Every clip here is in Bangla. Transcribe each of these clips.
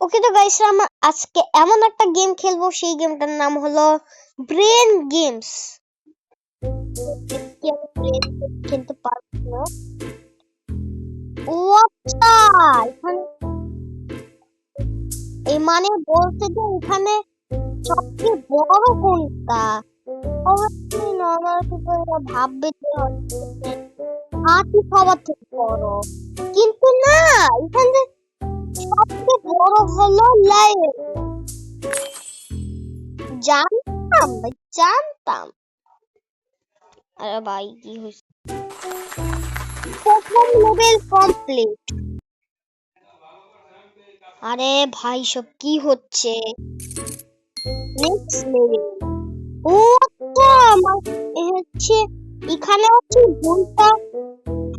ওকে তো গাইস, আমরা আজকে এমন একটা গেম খেলবো, সেই গেমটার নাম হলো ব্রেন গেমস। খেলতে পারবো না। ও আচ্ছা, এখানে এই মানে বলতে যে এখানে সবচেয়ে বড় কোনটা? অবশ্যই নর্মাল পিপলরা ভাববে যে হাতি সবার থেকে বড়, কিন্তু না, এখানে সবচেয়ে বড় হলো লায়ন। জানতাম ভাই, জানতাম। আরে ভাই কি হয়েছে? প্রথম লেভেল কমপ্লিট। আরে ভাই সব কি হচ্ছে? Next level. ও আচ্ছা, হচ্ছে এখানে হচ্ছে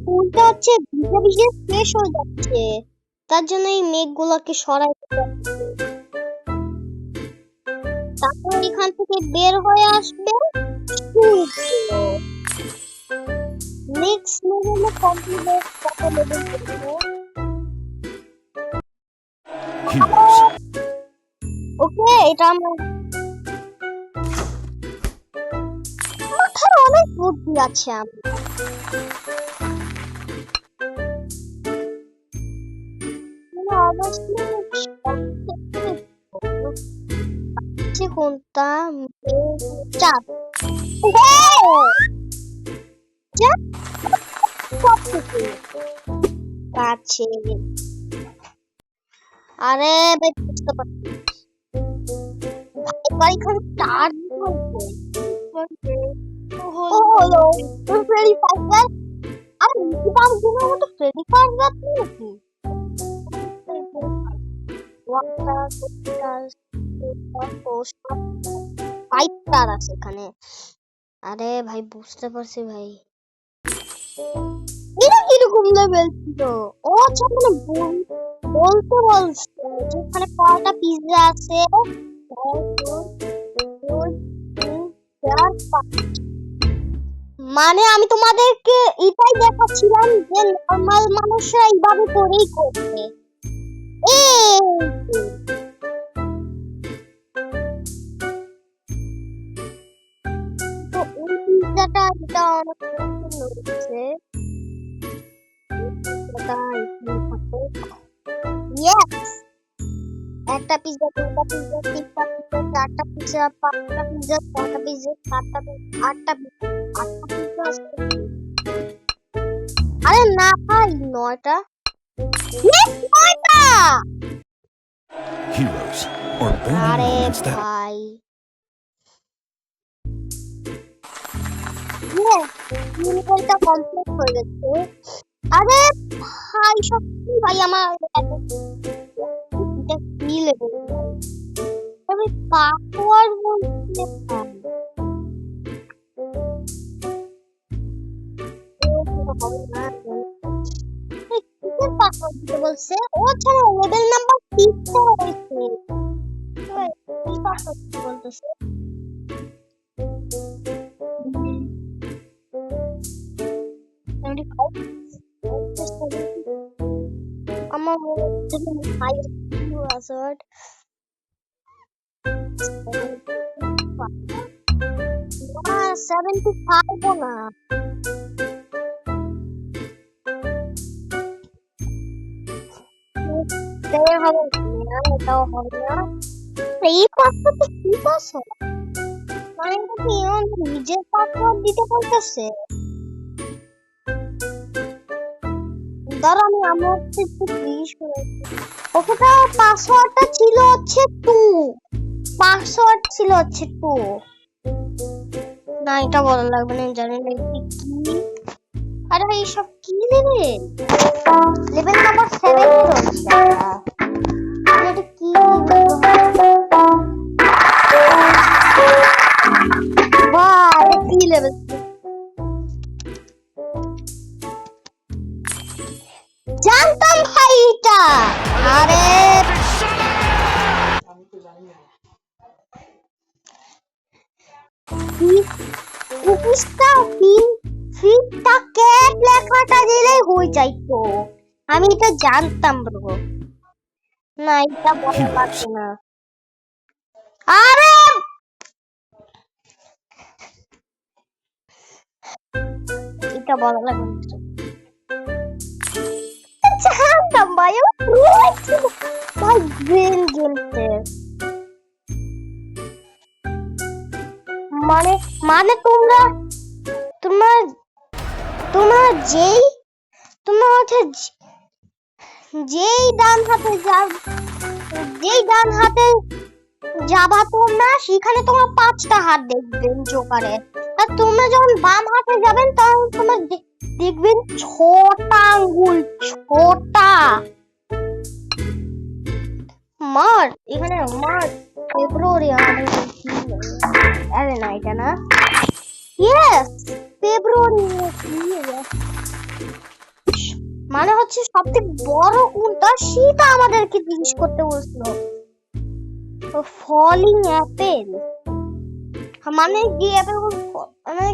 ফুলটা হচ্ছে ভিজে ভিজে শেষ হয়ে যাচ্ছে, তার জন্য এই মেঘগুলোকে সরাই দিতে হবে। তারপর এখান থেকে বের হয়ে আসবে সূর্য। নেক্সট লেভেলে কমপ্লিট কত লেভেল করবো? ওকে, এটা আমার মাথায় অনেক বুদ্ধি আছে। আমি অবশ্যই কোনটা চাপ কাছে। আরে ভাই বুঝতে পারছি, ভাই এখানে চার হলো ফ্রেডি ফাজার। আরে মিকি মাউস গুলোর মতো ফ্রেডি ফাজার নাকি? ফাইভ স্টার আছে এখানে। আরে ভাই বুঝতে পারছি ভাই, এটা কিরকম লেভেল ছিল? ও আচ্ছা, মানে বলতে বলছে যেখানে কয়টা পিজ্জা আছে। মানে আমি তোমাদেরকে এটাই দেখাচ্ছিলাম যে নর্মাল মানুষরা এইভাবে করেই করবে। তো এই পিজ্জাটা এটা অনেক সুন্দর হচ্ছে। একটা পিজ্জা, দুটা পিজ্জা, তিনটা পিজ্জা, চারটা পিজ্জা, পাঁচটা পিজ্জা, ছয়টা পিজ্জা, সাতটা পিজ্জা, আটটা পিজ্জা আছে। আরে না ভাই, নয়টা। নয়টা! আরে ভাই লেভেলটা কমপ্লিট হয়ে গেছে। আরে ভাই সত্যি ভাই, আমার কি লেভেল? আমি পাসওয়ার্ড বলতে পাসওয়ার্ড দিতে বলছে। ও আচ্ছা, লেভেল নাম্বার 6 হয়েছে। কি পাসওয়ার্ড দিতে বলতেছে? আমার পাসওয়ার্ড 75 না। এটাও হবে না। এই পাসওয়ার্ডটা কি পাসওয়ার্ড? মানে কি নিজের পাসওয়ার্ড দিতে বলতেছে? দাঁড়া, আমি হচ্ছে একটু ফ্রিজ করেছি। ওটা পাসওয়ার্ডটা ছিল হচ্ছে 2। পাসওয়ার্ড ছিল হচ্ছে 2। না, এটা বলা লাগবে না, জানি না কি। আরে ভাই সব কি লেভেল? লেভেল নাম্বার 7 হচ্ছে। এটা কি বাহ, এটা কি লেভেল? জানতাম ভাই এটা। আরে লেখাটা দিলেই হয়ে যাইতো। আমি এটা জানতাম ব্রো। না এটা বলা লাগবে না। আরে এটা বলা লাগবে না। জানতাম ভাই, ভাই ব্রেন গেমছে। মানে মানে তোমরা তোমরা তোমরা যেই তোমরা হচ্ছে যেই ডান হাতে যাবা তোমরা সেখানে তোমার 5টা হাত দেখবেন জোকারের। আর তোমরা যখন বাম হাতে যাবেন তখন তোমরা দেখবেন 6টা আঙ্গুল, 6টা। মার এখানে মার ফেব্রুয়ারি আরে না এটা না, ইয়েস ফেব্রুয়ারি। মানে হচ্ছে সবথেকে বড় কোনটা সেটা আমাদেরকে জিজ্ঞেস করতে বলছিল। ফলিং অ্যাপেল মানে যে অ্যাপেল মানে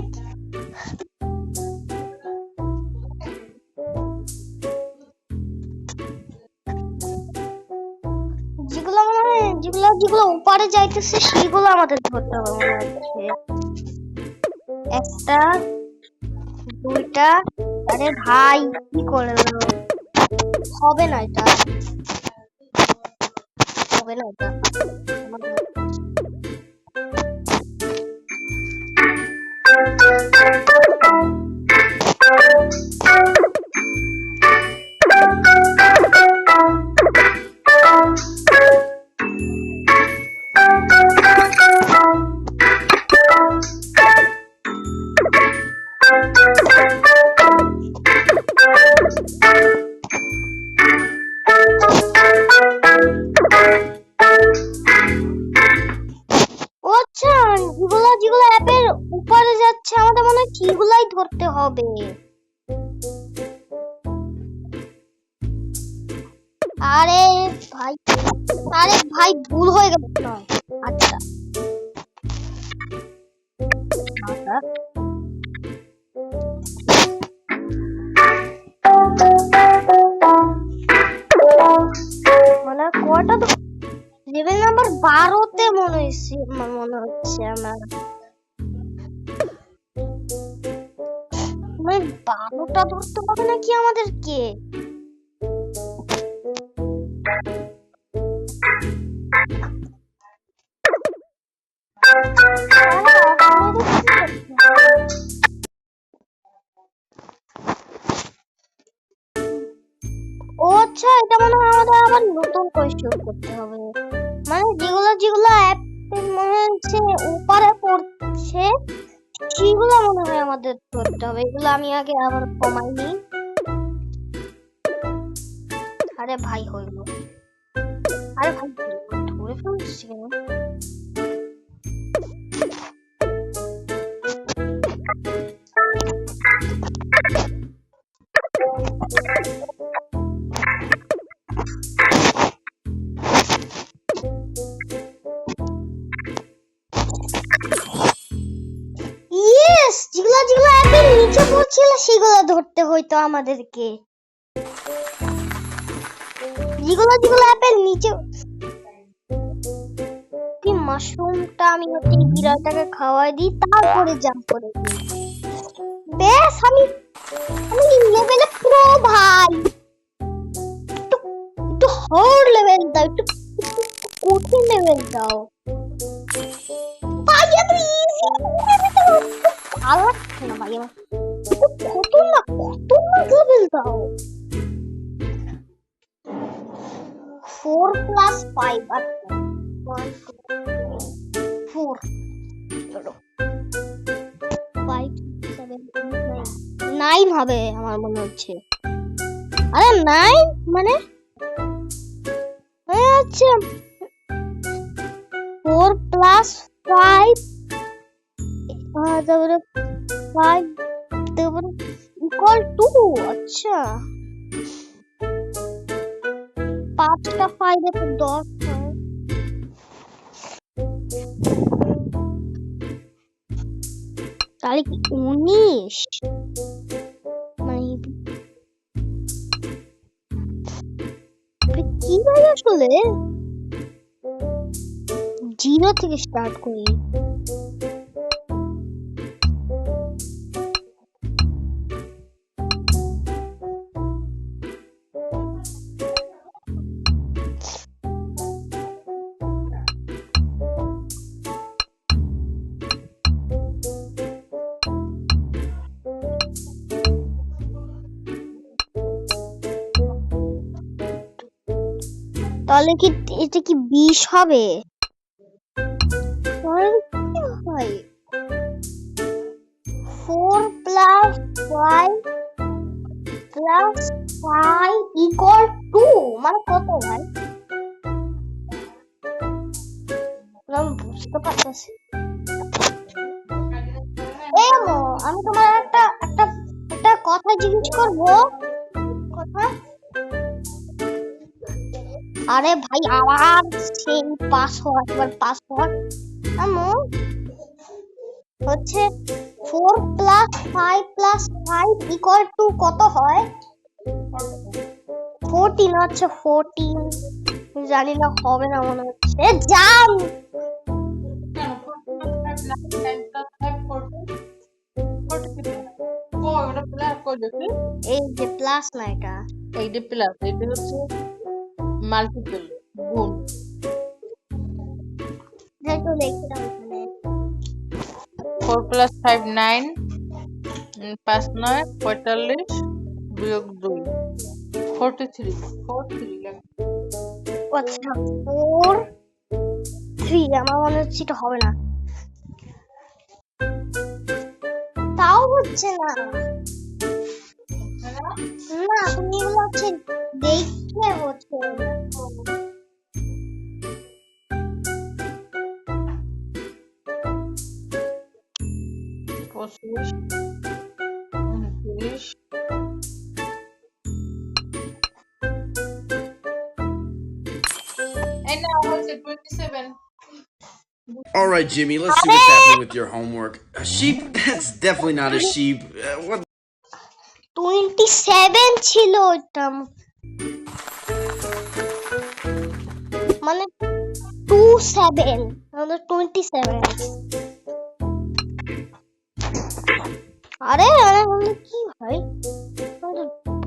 যেগুলো উপরে যাইতেছে সেগুলো আমাদের ধরতে হবে মনে হচ্ছে। একটা, দুইটা, আরে ভাই কি করে হবে না এটা, হবে না এটা। যেগুলো অ্যাপের উপরে যাচ্ছে আমাদের মনে হয় সেগুলাই ধরতে হবে। আরে ভাই, আরে ভাই ভুল হয়ে গেল। আচ্ছা মানে কয়টা তো লেভেল নাম্বার 12তে মনে হচ্ছে আমার, মানে 12টা ধরতে হবে নাকি আমাদেরকে? ও আচ্ছা, এটা মনে হয় আমাদের আবার নতুন করে শুরু করতে হবে। মানে যেগুলো অ্যাপ মনে হচ্ছে উপরে পড়ছে সেগুলো মনে হয় আমাদের করতে হবে। এগুলো আমি আগে আবার কমাই নিই। আরে ভাই হইল, আরে ভাই ধরে ফেলছি কেন? ইয়েস, যেগুলো একদম নিচে পড়ছিল সেগুলো ধরতে হইতো আমাদেরকে। যেগুলো অ্যাপের নিচে, কি মাশরুমটা আমি হচ্ছে বিড়ালটাকে খাওয়াই দিই তারপরে জাম্প করে দিই। বেশ আমি লেভেলে প্রো ভাই। একটু হার্ড লেভেল দাও, একটু কঠিন লেভেল দাও ভাই। এত ইজি ভালো লাগছে না ভাই আমার, খতরনাক লেভেল দাও। 4+5 আর 4 5 7 9 হবে আমার মনে হচ্ছে। আরে 9 মানে আচ্ছা 4+5 তারপরে 5 তারপরে ইকুয়াল টু, আচ্ছা 5টা 5 এ তো 10 হয়। তাহলে কি 19 মানে কি ভাই আসলে 0 থেকে স্টার্ট করি। তাহলে কি এটা কি 20 হবে? তাহলে কি হয়? 4 plus 5 plus 5 equal 2 মানে কত ভাই? আমি বুঝতে পারতেছি। এমো আমি তোমার একটা কথা জিজ্ঞেস করব। কথা? আরে ভাই আবার সেই পাসওয়ার্ড আমো হচ্ছে 4 plus 5 plus 5 equal to কত হয়? 14 হচ্ছে 14 জানি না হবে না মনে হচ্ছে জান এই যে প্লাস না এটা এই যে প্লাস এটা হচ্ছে মাল্টিপল গুণ যেটা লিখে দাও এখানে 4 plus 5 9 5 9 45 বিয়োগ 2 43 লেখ আচ্ছা 4 3 আমার মনে হচ্ছে এটা হবে না তাও হচ্ছে না না তুমি এগুলো হচ্ছে দেখে হচ্ছে না। 25 29 and now what's it 27 All right, Jimmy, let's see what's happening with your homework. A sheep? That's definitely not a sheep. What? 27 ছিল ওটা মানে 27 মানে 27 আরে আরে বললে কি ভাই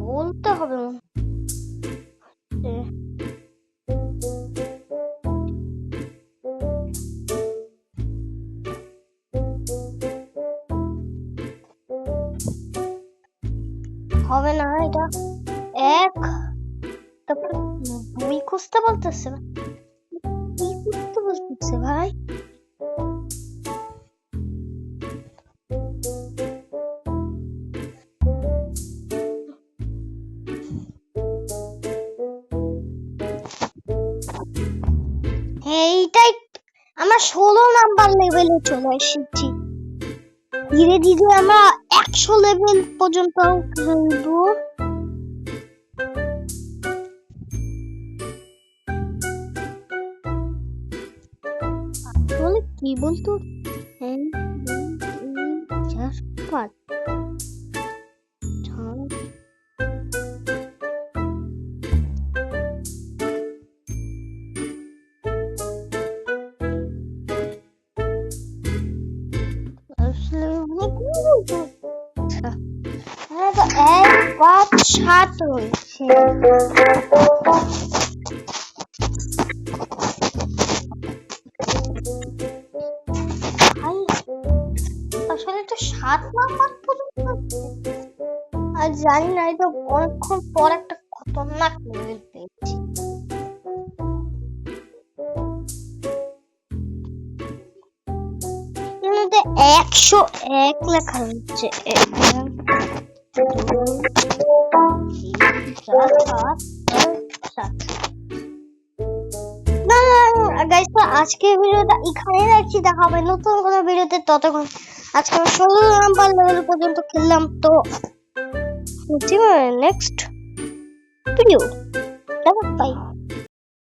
বলতে হবে হবে না এটা এক তারপর 2 খুঁজতে বলতেছে কি খুঁজতে বলতেছে ভাই এইটাই আমরা 16 নাম্বার লেভেলে চলে এসেছি ধীরে ধীরে আমরা 100 লেভেল পর্যন্ত খেলবো বলে কি বলতো এক পাঁচ সাত রয়েছে আসলে তো 7 নাম্বার পর্যন্ত আর জানি না এটা অনেকক্ষণ পর একটা খতরনাক লেভেল পেয়েছি এখানে 101 লেখা হচ্ছে আজকের ভিডিওটা এখানে রাখছি দেখা হবে নতুন কোনো ভিডিওতে ততক্ষণ আজকে আমরা 16 নাম্বার লেভেল পর্যন্ত খেললাম তো নেক্সট ভিডিও বাই